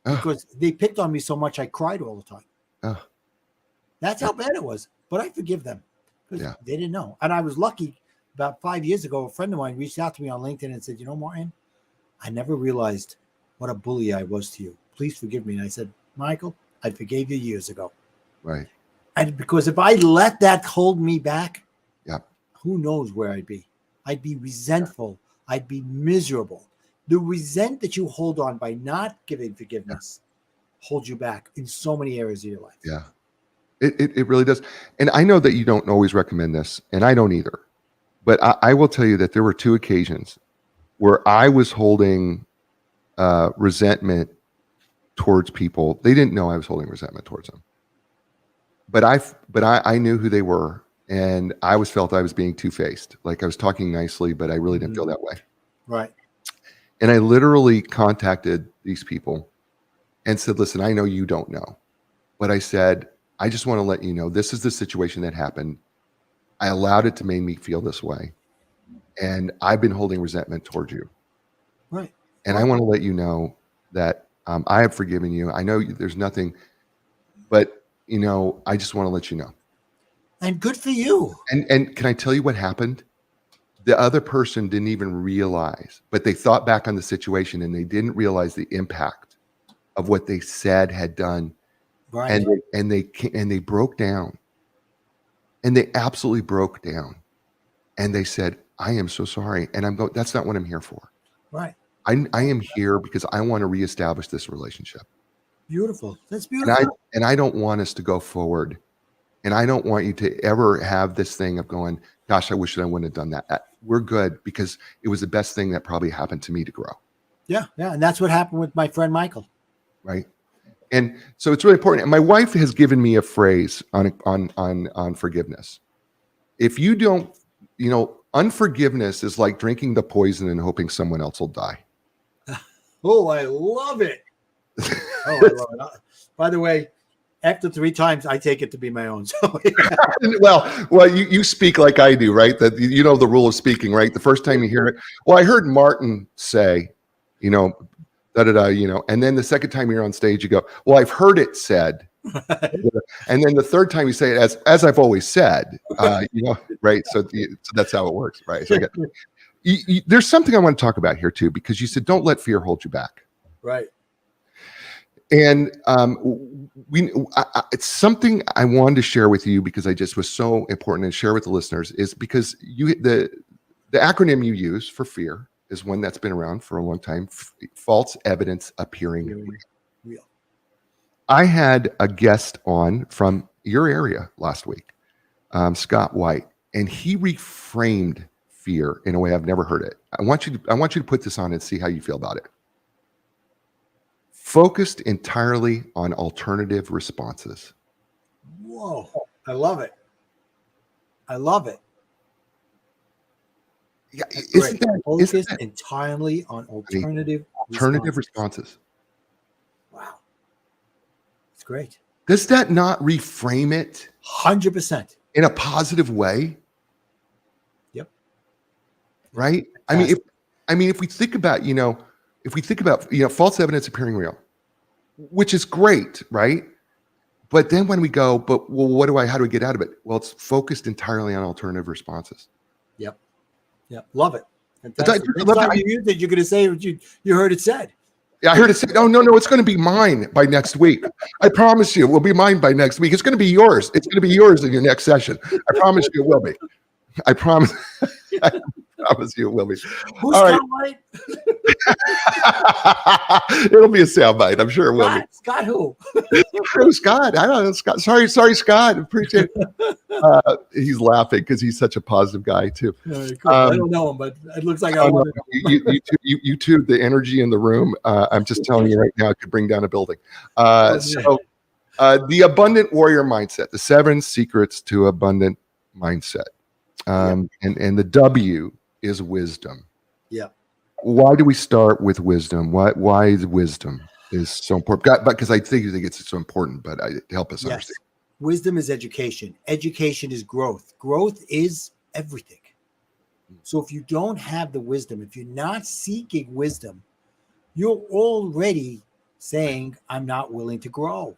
because they picked on me so much I cried all the time. That's how bad it was. But I forgive them because they didn't know. And I was lucky. About 5 years ago, a friend of mine reached out to me on LinkedIn and said, you know, Martin, I never realized what a bully I was to you. Please forgive me. And I said, Michael, I forgave you years ago. Right. And because if I let that hold me back, who knows where I'd be? I'd be resentful. I'd be miserable. The resent that you hold on by not giving forgiveness holds you back in so many areas of your life. Yeah. It really does. And I know that you don't always recommend this, and I don't either. But I will tell you that there were 2 occasions where I was holding resentment towards people. They didn't know I was holding resentment towards them. But I knew who they were, and I felt I was being two-faced. Like I was talking nicely, but I really didn't feel that way. Right. And I literally contacted these people and said, listen, I know you don't know, but I said, I just want to let you know, this is the situation that happened. I allowed it to make me feel this way. And I've been holding resentment towards you. Right. And I want to let you know that I have forgiven you. I know there's nothing, but I just want to let you know. And good for you. And can I tell you what happened? The other person didn't even realize, but they thought back on the situation and they didn't realize the impact of what they said had done. Right. And they broke down. And they absolutely broke down. And they said, I am so sorry. And I'm going, that's not what I'm here for. Right. I am here because I want to reestablish this relationship. Beautiful. That's beautiful. And I don't want us to go forward. And I don't want you to ever have this thing of going, gosh, I wish that I wouldn't have done that. We're good because it was the best thing that probably happened to me to grow. Yeah. Yeah. And that's what happened with my friend Michael. Right. And so it's really important. And my wife has given me a phrase on forgiveness. If you don't, unforgiveness is like drinking the poison and hoping someone else will die. Oh, I love it. Oh, I love it. By the way, after 3 times, I take it to be my own. So, well, you speak like I do, right? That the rule of speaking, right? The first time you hear it. Well, I heard Martin say, and then the second time you're on stage, you go, well, I've heard it said. And then the third time you say it as I've always said, right? So that's how it works, right? So there's something I want to talk about here too, because you said, don't let fear hold you back. Right. And it's something I wanted to share with you because I just was so important and share with the listeners is because the acronym you use for fear is one that's been around for a long time. False evidence appearing real. I had a guest on from your area last week, Scott White, and he reframed fear in a way I've never heard it. I want you to put this on and see how you feel about it. Focused entirely on alternative responses. Whoa, I love it. I love it. Yeah, isn't that entirely on alternative responses? Wow, it's great. Does that not reframe it 100% in a positive way? Yep. Right. If we think about false evidence appearing real, which is great, right? But then when we go, how do we get out of it? Well, it's focused entirely on alternative responses. Yep. Yep. Love it. Next time you use it, you're going to say what you heard it said. Yeah, I heard it said, no, it's going to be mine by next week. I promise you, it will be mine by next week. It's going to be yours. It's going to be yours in your next session. I promise you it will be. I promise. I promise you it will be. Who's Scott White? It'll be a soundbite. I'm sure it will be. Scott who? Scott. I don't know. Scott. Sorry, Scott. Appreciate it. He's laughing because he's such a positive guy too. Cool. I don't know him, but it looks like I want to know him. You too. The energy in the room. I'm just telling you right now, it could bring down a building. The abundant warrior mindset. The 7 secrets to abundant mindset. And the W is wisdom. Yeah. Why do we start with wisdom? Why is wisdom is so important? Because I think it's so important, but help us understand. Wisdom is education. Education is growth. Growth is everything. So if you don't have the wisdom, if you're not seeking wisdom, you're already saying, I'm not willing to grow.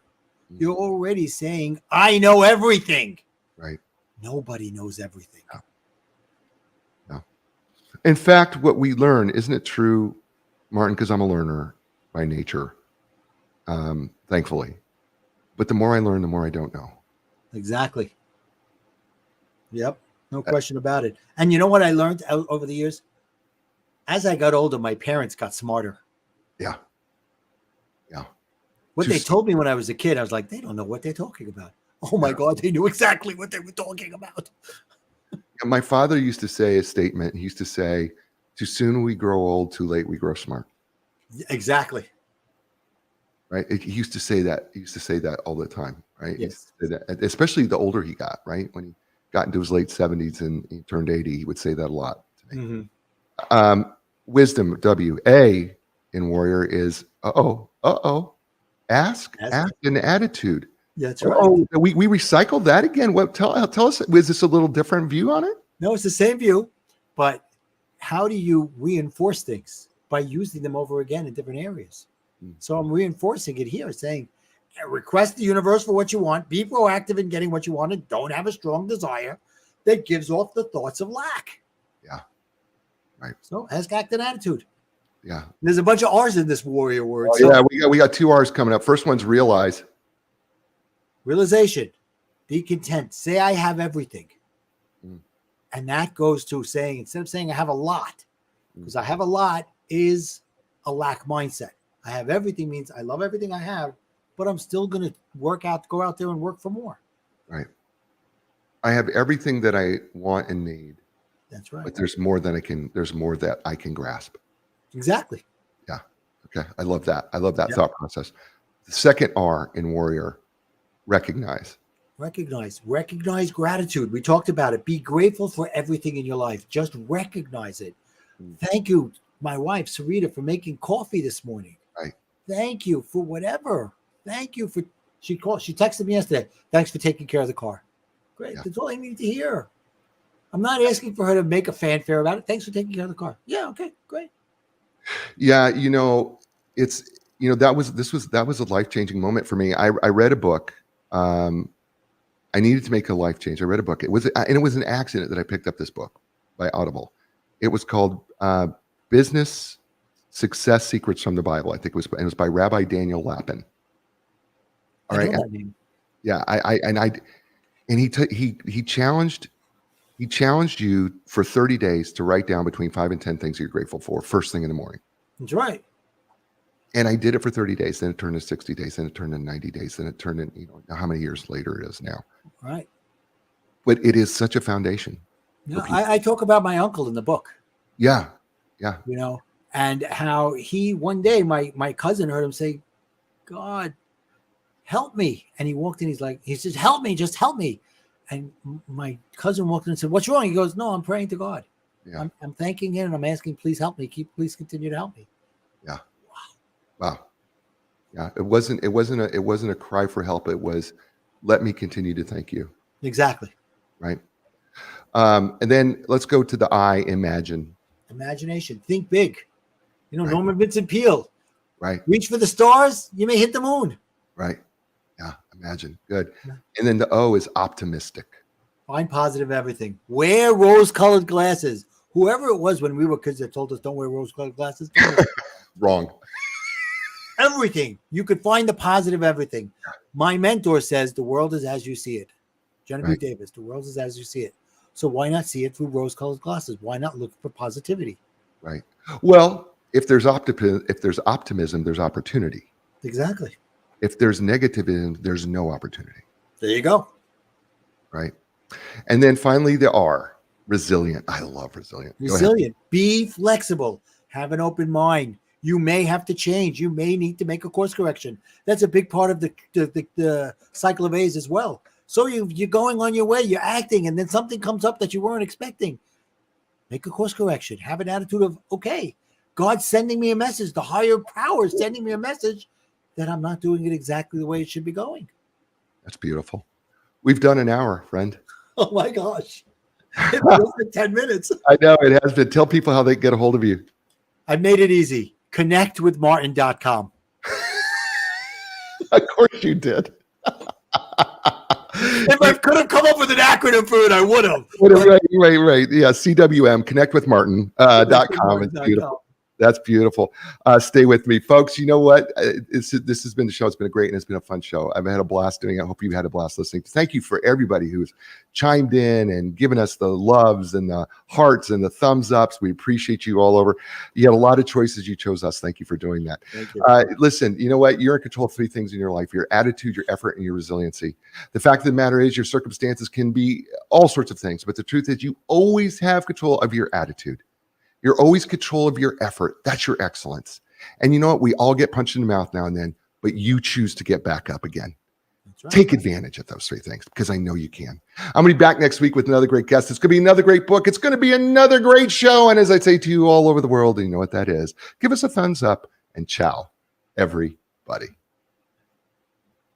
You're already saying, I know everything. Right. Nobody knows everything. No. In fact, what we learn, isn't it true, Martin, because I'm a learner by nature, thankfully. But the more I learn, the more I don't know. Exactly. Yep. No question about it. And you know what I learned over the years? As I got older, my parents got smarter. Yeah. Yeah. What they told me when I was a kid, I was like, they don't know what they're talking about. Oh my God, they knew exactly what they were talking about. And my father used to say a statement. He used to say, too soon we grow old, too late we grow smart. Exactly. Right? He used to say that. He used to say that all the time, right? He used Yes. to say that, especially the older he got, right? When he got into his late 70s and he turned 80, he would say that a lot to me. Mm-hmm. Wisdom, W-A in Worrier is, ask an attitude. That's right. Oh, we recycled that again. What? Tell us. Was this a little different view on it? No, it's the same view, but how do you reinforce things? By using them over again in different areas. So I'm reinforcing it here, saying, request the universe for what you want, be proactive in getting what you want, and don't have a strong desire that gives off the thoughts of lack. Yeah. Right. So ask, act, and attitude. Yeah. There's a bunch of R's in this Worrier word. Oh, so yeah, we got 2 R's coming up. First one's realize. realization, be content, say I have everything. And that goes to saying, instead of saying I have a lot, because I have a lot is a lack mindset. I have everything means I love everything I have, but I'm still going to go out there and work for more. Right. I have everything that I want and need. That's right. But there's more that I can grasp. Exactly. Yeah. Okay. I love that. I love that thought process. The second R in Worrier, recognize. Recognize gratitude. We talked about it. Be grateful for everything in your life. Just recognize it. Thank you, my wife, Sarita, for making coffee this morning. Right. Thank you for whatever. Thank you for, she texted me yesterday. Thanks for taking care of the car. Great. Yeah. That's all I need to hear. I'm not asking for her to make a fanfare about it. Thanks for taking care of the car. Yeah. Okay, great. Yeah. That was a life-changing moment for me. I read a book. I needed to make a life change. I read a book. It was an accident that I picked up this book by Audible. It was called Business Success Secrets from the Bible. I think it was by Rabbi Daniel Lapin. All right. Yeah. He challenged you for 30 days to write down between 5 and 10 things you're grateful for first thing in the morning. That's right. And I did it for 30 days. Then it turned to 60 days. Then it turned to 90 days. Then it turned in, how many years later it is now. Right. But it is such a foundation. Yeah, I talk about my uncle in the book. Yeah. Yeah. And how he, one day, my cousin heard him say, God, help me. And he walked in, he says, help me, just help me. And my cousin walked in and said, what's wrong? He goes, no, I'm praying to God. Yeah. I'm thanking him and I'm asking, please help me. Please continue to help me. Yeah. Wow. Yeah. It wasn't a cry for help. It was, let me continue to thank you. Exactly. Right. And then let's go to the I, imagine. Imagination. Think big. Right. Norman Vincent Peale. Right. Reach for the stars. You may hit the moon. Right. Yeah. Imagine. Good. Yeah. And then the O is optimistic. Find positive everything. Wear rose-colored glasses. Whoever it was when we were kids that told us don't wear rose-colored glasses. Wrong. Everything. You could find the positive everything. My mentor says the world is as you see it. Genevieve Davis, the world is as you see it. So why not see it through rose-colored glasses? Why not look for positivity? Right. Well, if there's optimism, there's opportunity. Exactly. If there's negativism, there's no opportunity. There you go. Right. And then finally the R, resilient. I love resilient. Resilient. Be flexible. Have an open mind. You may have to change. You may need to make a course correction. That's a big part of the cycle of A's as well. So you're going on your way, you're acting, and then something comes up that you weren't expecting. Make a course correction. Have an attitude of, okay, God's sending me a message. The higher power is sending me a message that I'm not doing it exactly the way it should be going. That's beautiful. We've done an hour, friend. Oh my gosh. It feels like 10 minutes. I know it has been. Tell people how they get a hold of you. I made it easy. Connectwithmartin.com. Of course you did. If I could have come up with an acronym for it, I would have. Right. Yeah, CWM, connectwithmartin.com. It's beautiful. That's beautiful. Stay with me, folks. You know what? This has been the show. It's been great, and it's been a fun show. I've had a blast doing it. I hope you had a blast listening. Thank you for everybody who's chimed in and given us the loves and the hearts and the thumbs ups. We appreciate you all over. You had a lot of choices. You chose us. Thank you for doing that. Thank you. Listen, you know what? You're in control of 3 things in your life: your attitude, your effort, and your resiliency. The fact of the matter is your circumstances can be all sorts of things, but the truth is you always have control of your attitude. You're always control of your effort. That's your excellence. And you know what? We all get punched in the mouth now and then, but you choose to get back up again. That's right. Take advantage of those 3 things, because I know you can. I'm going to be back next week with another great guest. It's going to be another great book. It's going to be another great show. And as I say to you all over the world, and you know what that is, give us a thumbs up and ciao, everybody.